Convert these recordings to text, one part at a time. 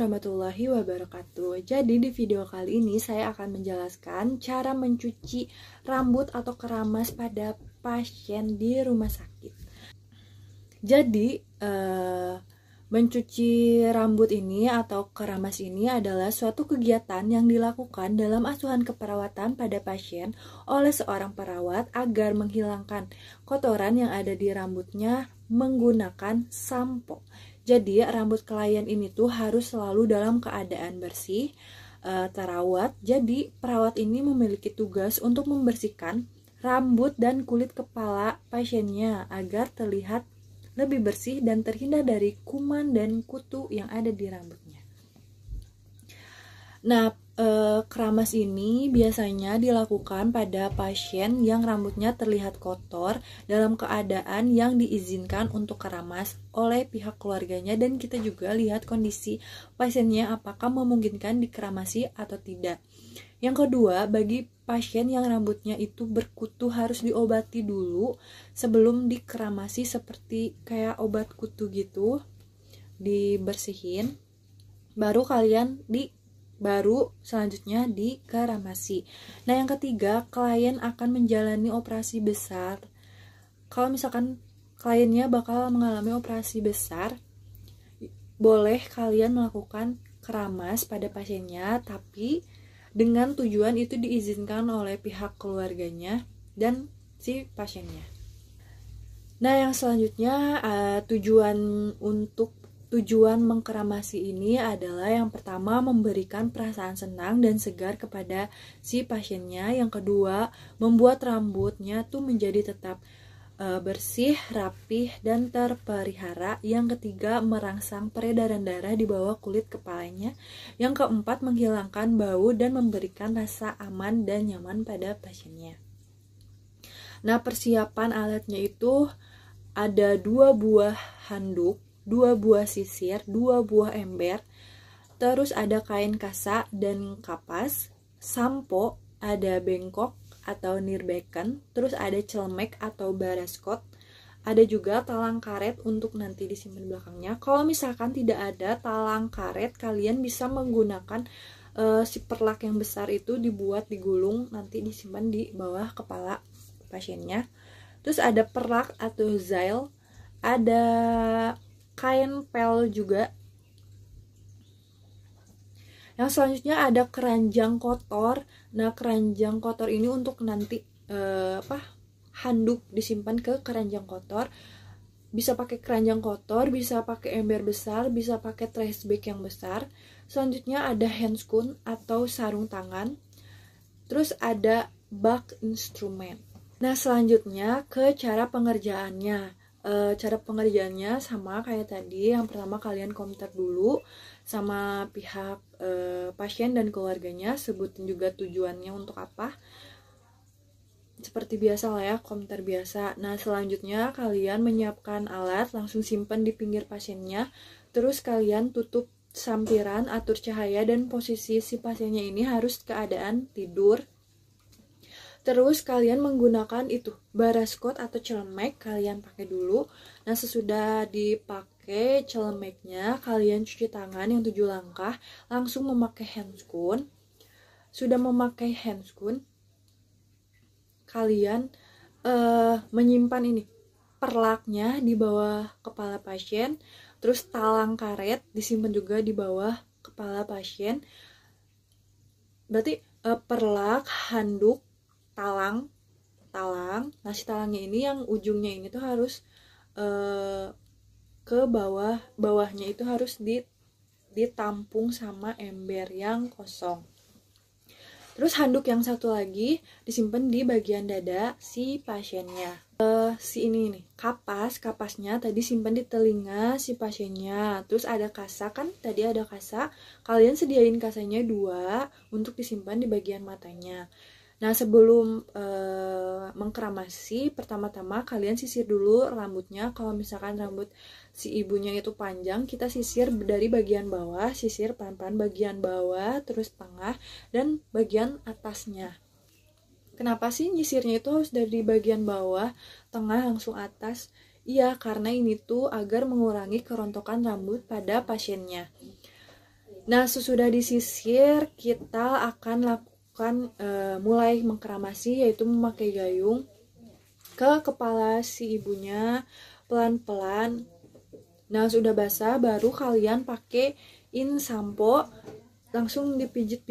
warahmatullahi wabarakatuh. Jadi di video kali ini saya akan menjelaskan cara mencuci rambut atau keramas pada pasien di rumah sakit. Jadi mencuci rambut ini atau keramas ini adalah suatu kegiatan yang dilakukan dalam asuhan keperawatan pada pasien oleh seorang perawat agar menghilangkan kotoran yang ada di rambutnya menggunakan sampo. Jadi rambut klien ini tuh harus selalu dalam keadaan bersih, terawat. Jadi perawat ini memiliki tugas untuk membersihkan rambut dan kulit kepala pasiennya agar terlihat lebih bersih dan terhindar dari kuman dan kutu yang ada di rambutnya. Nah, keramas ini biasanya dilakukan pada pasien yang rambutnya terlihat kotor dalam keadaan yang diizinkan untuk keramas oleh pihak keluarganya, dan kita juga lihat kondisi pasiennya apakah memungkinkan dikeramasi atau tidak. Yang kedua, bagi pasien yang rambutnya itu berkutu harus diobati dulu sebelum dikeramasi, seperti kayak obat kutu gitu, dibersihin baru selanjutnya dikeramasi. Nah, yang ketiga, klien akan menjalani operasi besar. Kalau misalkan kliennya bakal mengalami operasi besar, boleh kalian melakukan keramas pada pasiennya, tapi dengan tujuan itu diizinkan oleh pihak keluarganya dan si pasiennya. Nah, yang selanjutnya Tujuan mengkeramasi ini adalah yang pertama memberikan perasaan senang dan segar kepada si pasiennya. Yang kedua, membuat rambutnya tuh menjadi tetap bersih, rapih, dan terpelihara. Yang ketiga, merangsang peredaran darah di bawah kulit kepalanya. Yang keempat, menghilangkan bau dan memberikan rasa aman dan nyaman pada pasiennya. Nah, persiapan alatnya itu ada 2 buah handuk, 2 buah sisir, 2 buah ember, terus ada kain kasa dan kapas, sampo, ada bengkok atau nirbeken, terus ada celemek atau baraskot, ada juga talang karet untuk nanti disimpan belakangnya. Kalau misalkan tidak ada talang karet, kalian bisa menggunakan si perlak yang besar itu, dibuat digulung, nanti disimpan di bawah kepala pasiennya. Terus ada perlak atau zail, ada kain pel juga. Yang selanjutnya ada keranjang kotor. Nah, keranjang kotor ini untuk nanti handuk disimpan ke keranjang kotor. Bisa pakai keranjang kotor, bisa pakai ember besar, bisa pakai trash bag yang besar. Selanjutnya ada handscoon atau sarung tangan. Terus ada bag instrumen. Nah, selanjutnya ke cara pengerjaannya. Cara pengerjaannya sama kayak tadi. Yang pertama, kalian kontak dulu sama pihak pasien dan keluarganya, sebutin juga tujuannya untuk apa, seperti biasa lah ya, komentar biasa. Nah, selanjutnya kalian menyiapkan alat, langsung simpan di pinggir pasiennya, terus kalian tutup sampiran, atur cahaya, dan posisi si pasiennya ini harus keadaan tidur. Terus kalian menggunakan itu baraskot atau celemek, kalian pakai dulu. Nah, sesudah dipakai celemeknya, kalian cuci tangan yang 7 langkah, langsung memakai handscoon. Sudah memakai handscoon, kalian menyimpan ini perlaknya di bawah kepala pasien, terus talang karet disimpan juga di bawah kepala pasien. Berarti perlak, handuk, talang. Nah, si talangnya ini yang ujungnya ini tuh harus ke bawahnya itu harus ditampung sama ember yang kosong. Terus handuk yang satu lagi disimpan di bagian dada si pasiennya. Si ini nih, kapasnya tadi simpan di telinga si pasiennya. Terus ada kasa, kan tadi ada kasa, kalian sediain kasanya 2 untuk disimpan di bagian matanya. Nah, sebelum mengkeramasi, pertama-tama kalian sisir dulu rambutnya. Kalau misalkan rambut si ibunya itu panjang, kita sisir dari bagian bawah, sisir pelan-pelan bagian bawah, terus tengah, dan bagian atasnya. Kenapa sih nyisirnya itu harus dari bagian bawah, tengah, langsung atas? Iya, karena ini tuh agar mengurangi kerontokan rambut pada pasiennya. Nah, sesudah disisir, kita akan lakukan mulai mengkeramasi, yaitu memakai gayung ke kepala si ibunya pelan-pelan. Nah, sudah basah, baru kalian pakein sampo, langsung dipijit.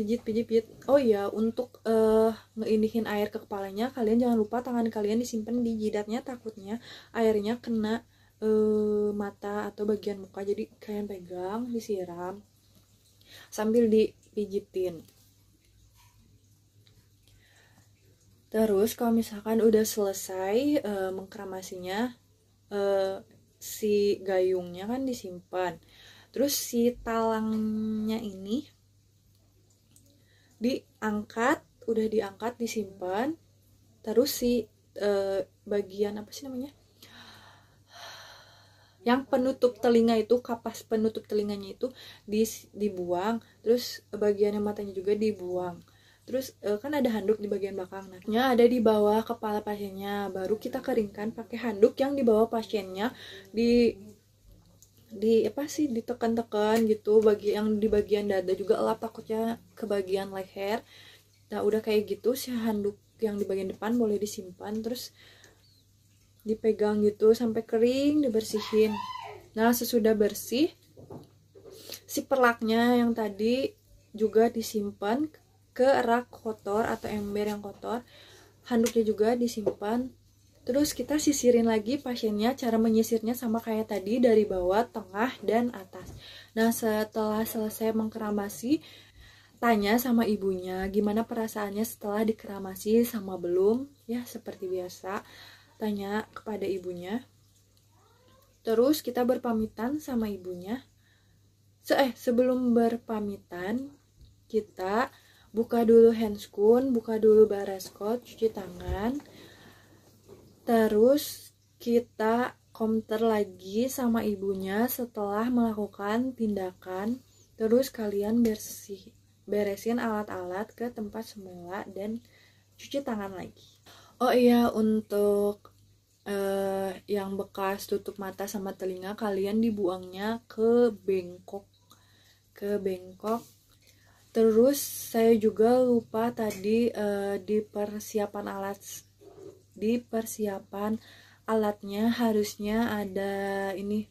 Oh iya, untuk ngeinihin air ke kepalanya, kalian jangan lupa tangan kalian disimpan di jidatnya, takutnya airnya kena mata atau bagian muka. Jadi kalian pegang, disiram sambil dipijitin. Terus kalau misalkan udah selesai mengkeramasinya, si gayungnya kan disimpan. Terus si talangnya ini diangkat, udah diangkat, disimpan. Terus si bagian apa sih namanya? Yang penutup telinga itu, kapas penutup telinganya itu dibuang. Terus bagian matanya juga dibuang. Terus kan ada handuk di bagian belakang, nah ada di bawah kepala pasiennya. Baru kita keringkan pakai handuk yang di bawah pasiennya, di apa sih, ditekan-tekan gitu. Yang di bagian dada juga elap, takutnya ke bagian leher. Nah udah kayak gitu, si handuk yang di bagian depan boleh disimpan, terus dipegang gitu sampai kering, dibersihin. Nah sesudah bersih, si perlaknya yang tadi juga disimpan ke rak kotor atau ember yang kotor, handuknya juga disimpan. Terus kita sisirin lagi pasiennya. Cara menyisirnya sama kayak tadi, dari bawah, tengah, dan atas. Nah setelah selesai mengkeramasi, tanya sama ibunya gimana perasaannya setelah dikeramasi sama belum, ya seperti biasa tanya kepada ibunya. Terus kita berpamitan sama ibunya. Sebelum berpamitan, kita buka dulu handscoon, buka dulu barcode, cuci tangan. Terus kita counter lagi sama ibunya setelah melakukan tindakan. Terus kalian beresin alat-alat ke tempat semula dan cuci tangan lagi. Oh iya, untuk yang bekas tutup mata sama telinga, kalian dibuangnya ke bengkok. Terus saya juga lupa tadi di persiapan alatnya harusnya ada ini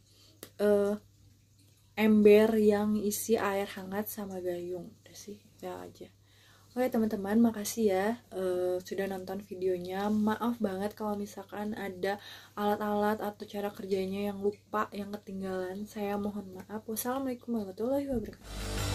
ember yang isi air hangat sama gayung. Udah sih, ya aja. Oke teman-teman, makasih ya sudah nonton videonya. Maaf banget kalau misalkan ada alat-alat atau cara kerjanya yang lupa, yang ketinggalan. Saya mohon maaf. Wassalamualaikum warahmatullahi wabarakatuh.